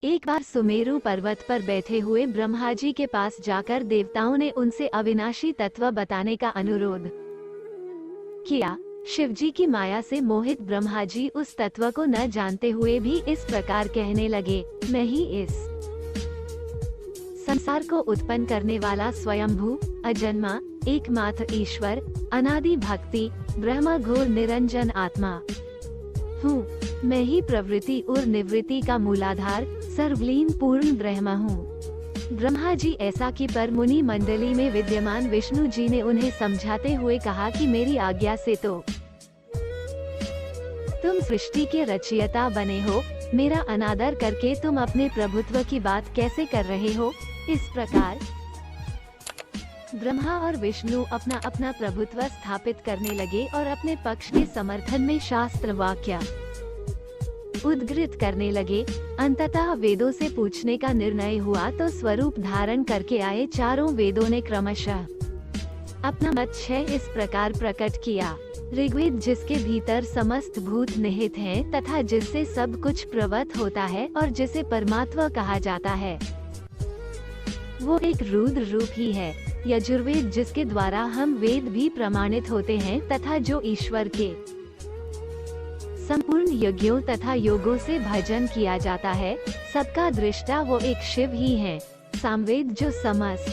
एक बार सुमेरु पर्वत पर बैठे हुए ब्रह्मा जी के पास जाकर देवताओं ने उनसे अविनाशी तत्व बताने का अनुरोध किया। शिव जी की माया से मोहित ब्रह्मा जी उस तत्व को न जानते हुए भी इस प्रकार कहने लगे, मैं ही इस संसार को उत्पन्न करने वाला स्वयंभू, अजन्मा, एकमात्र ईश्वर, अनादि भक्ति, ब्रह्म घोर निरंजन आत्मा हूँ। मैं ही प्रवृत्ति और निवृत्ति का मूलाधार, सर्वलीन पूर्ण ब्रह्म हूँ। ब्रह्मा जी ऐसा कि पर मुनि मंडली में विद्यमान विष्णु जी ने उन्हें समझाते हुए कहा कि मेरी आज्ञा से तो तुम सृष्टि के रचयिता बने हो, मेरा अनादर करके तुम अपने प्रभुत्व की बात कैसे कर रहे हो। इस प्रकार ब्रह्मा और विष्णु अपना अपना प्रभुत्व स्थापित करने लगे और अपने पक्ष के समर्थन में शास्त्र वाक्य उद्धृत करने लगे। अंततः वेदों से पूछने का निर्णय हुआ तो स्वरूप धारण करके आए चारों वेदों ने क्रमशः अपना मत इस प्रकार प्रकट किया। ऋग्वेद, जिसके भीतर समस्त भूत निहित हैं तथा जिससे सब कुछ प्रवत होता है और जिसे परमात्मा कहा जाता है, वो एक रुद्र रूप ही है। यजुर्वेद, जिसके द्वारा हम वेद भी प्रमाणित होते हैं तथा जो ईश्वर के संपूर्ण यज्ञों तथा योगों से भजन किया जाता है, सबका दृष्टा वो एक शिव ही है। सामवेद, जो समस्त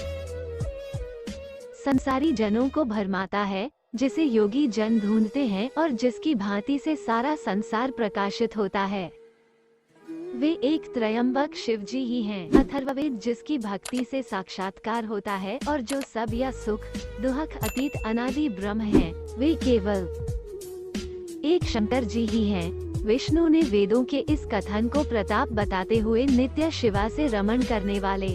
संसारी जनों को भरमाता है, जिसे योगी जन ढूंढते हैं और जिसकी भांति से सारा संसार प्रकाशित होता है, वे एक त्रयंबक शिव जी ही हैं। अथर्ववेद, जिसकी भक्ति से साक्षात्कार होता है और जो सब या सुख दुख अतीत अनादि ब्रह्म हैं, वे केवल एक शंकर जी ही हैं। विष्णु ने वेदों के इस कथन को प्रताप बताते हुए नित्य शिवा से रमण करने वाले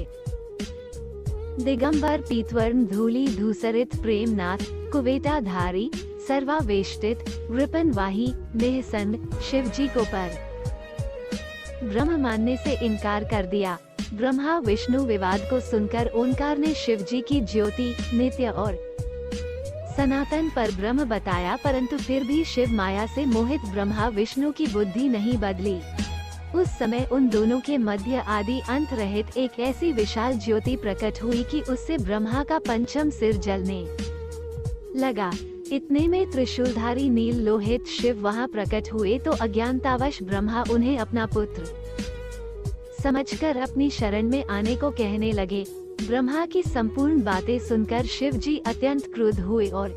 दिगंबर, पीतवर्ण, धूली धूसरित, प्रेमनाथ, कुवेटाधारी, सर्वावेष्टित, वृपनवाही, निहसंड शिव जी को पर ब्रह्म मानने से इनकार कर दिया। ब्रह्मा विष्णु विवाद को सुनकर ओंकार ने शिव जी की ज्योति, नित्य और सनातन पर ब्रह्म बताया, परंतु फिर भी शिव माया से मोहित ब्रह्मा विष्णु की बुद्धि नहीं बदली। उस समय उन दोनों के मध्य आदि अंत रहित एक ऐसी विशाल ज्योति प्रकट हुई कि उससे ब्रह्मा का पंचम सिर जलने लगा। इतने में त्रिशूलधारी नील लोहित शिव वहां प्रकट हुए तो अज्ञानतावश ब्रह्मा उन्हें अपना पुत्र समझकर अपनी शरण में आने को कहने लगे। ब्रह्मा की संपूर्ण बातें सुनकर शिव जी अत्यंत क्रुद्ध हुए और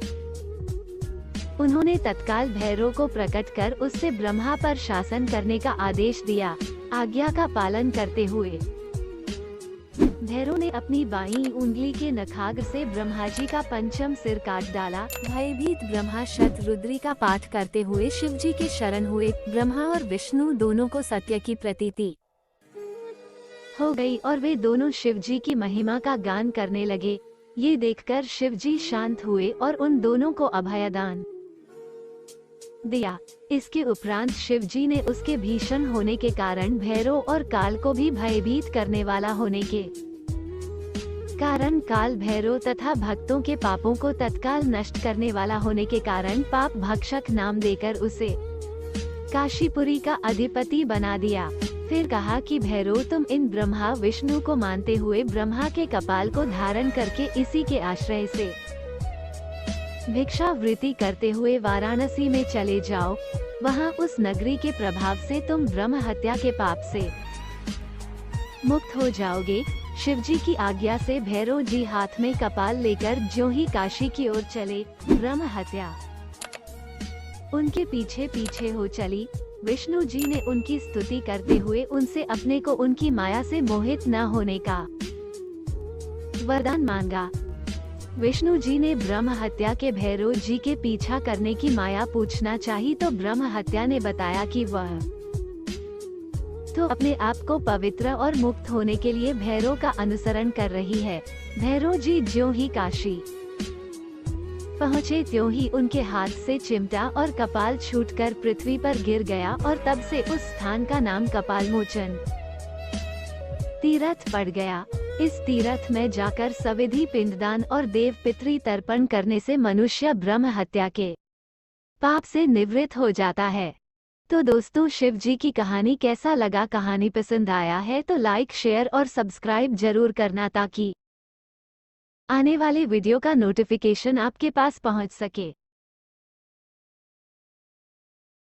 उन्होंने तत्काल भैरव को प्रकट कर उससे ब्रह्मा पर शासन करने का आदेश दिया। आज्ञा का पालन करते हुए भैरव ने अपनी बाईं उंगली के नखाग्र से ब्रह्मा जी का पंचम सिर काट डाला। भयभीत ब्रह्मा शतरुद्री का पाठ करते हुए शिव जी के शरण हुए। ब्रह्मा और विष्णु दोनों को सत्य की प्रतीति हो गई और वे दोनों शिव जी की महिमा का गान करने लगे। ये देखकर शिव जी शांत हुए और उन दोनों को अभयदान दिया। इसके उपरांत शिव जी ने उसके भीषण होने के कारण भैरव और काल को भी भयभीत करने वाला होने के कारण काल भैरव तथा भक्तों के पापों को तत्काल नष्ट करने वाला होने के कारण पाप भक्षक नाम देकर उसे काशीपुरी का अधिपति बना दिया। फिर कहा कि भैरव, तुम इन ब्रह्मा विष्णु को मानते हुए ब्रह्मा के कपाल को धारण करके इसी के आश्रय से भिक्षावृत्ति करते हुए वाराणसी में चले जाओ। वहां उस नगरी के प्रभाव से तुम ब्रह्म हत्या के पाप से मुक्त हो जाओगे। शिव जी की आज्ञा से भैरव जी हाथ में कपाल लेकर ज्यों ही काशी की ओर चले, ब्रह्म हत्या उनके पीछे पीछे हो चली। विष्णु जी ने उनकी स्तुति करते हुए उनसे अपने को उनकी माया से मोहित न होने का वरदान मांगा। विष्णु जी ने ब्रह्म हत्या के भैरव जी के पीछा करने की माया पूछना चाही तो ब्रह्म हत्या ने बताया कि वह तो अपने आप को पवित्र और मुक्त होने के लिए भैरव का अनुसरण कर रही है। भैरव जी ज्यों ही काशी पहुँचे त्यों ही उनके हाथ से चिमटा और कपाल छूटकर पृथ्वी पर गिर गया और तब से उस स्थान का नाम कपालमोचन तीर्थ पड़ गया। इस तीर्थ में जाकर सविधि पिंडदान और देव पितृ तर्पण करने से मनुष्य ब्रह्म हत्या के पाप से निवृत्त हो जाता है। तो दोस्तों, शिव जी की कहानी कैसा लगा? कहानी पसंद आया है तो लाइक, शेयर और सब्सक्राइब जरूर करना ताकि आने वाले वीडियो का नोटिफिकेशन आपके पास पहुंच सके।